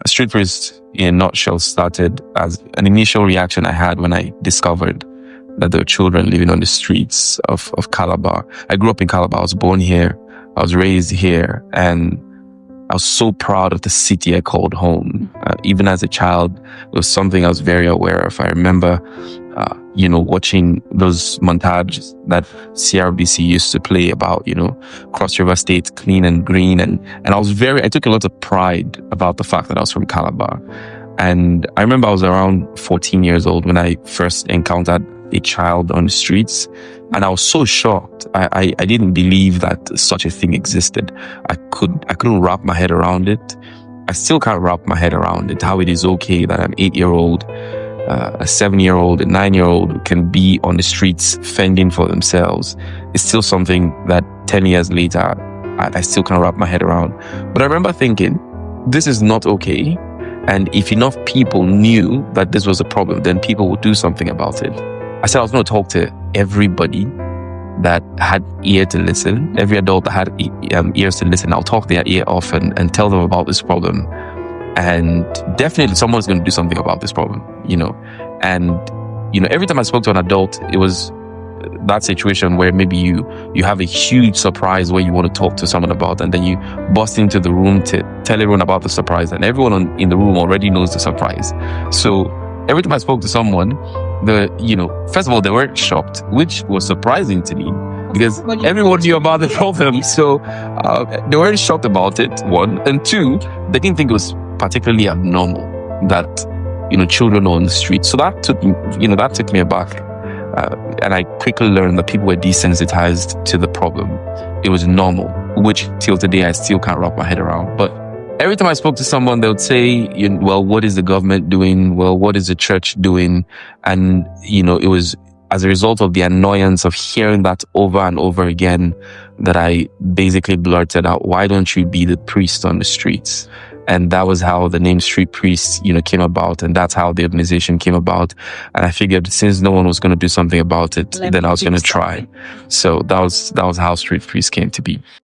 Street Priest, in a nutshell, started as an initial reaction I had when I discovered that there were children living on the streets of Calabar. I grew up in Calabar. I was born here. I was raised here. And I was so proud of the city I called home. Even as a child, it was something I was very aware of. I remember, watching those montages that CRBC used to play about, Cross River State, clean and green. And I took a lot of pride about the fact that I was from Calabar. And I remember I was around 14 years old when I first encountered a child on the streets. And I was so shocked. I didn't believe that such a thing existed. I couldn't wrap my head around it. I still can't wrap my head around it, how it is okay that an 8-year-old, a 7-year-old, a 9-year-old can be on the streets fending for themselves. It's still something that 10 years later, I still can't wrap my head around. But I remember thinking, this is not okay. And if enough people knew that this was a problem, then people would do something about it. I said I was going to talk to everybody that had ear to listen, every adult that had ears to listen. I'll talk their ear off and tell them about this problem. And definitely someone's going to do something about this problem, And, every time I spoke to an adult, it was that situation where maybe you have a huge surprise where you want to talk to someone about, and then you bust into the room to tell everyone about the surprise, and everyone in the room already knows the surprise. So every time I spoke to someone, first of all, they weren't shocked, which was surprising to me because everyone knew about the problem. So they weren't shocked about it, one. And two, they didn't think it was particularly abnormal that, children were on the street. So that took me aback. And I quickly learned that people were desensitized to the problem. It was normal, which till today I still can't wrap my head around. But every time I spoke to someone, they would say, well, what is the government doing? Well, what is the church doing? And, it was as a result of the annoyance of hearing that over and over again that I basically blurted out, why don't you be the priest on the streets? And that was how the name Street Priest, came about. And that's how the organization came about. And I figured since no one was going to do something about it, then I was going to try. So that was how Street Priest came to be.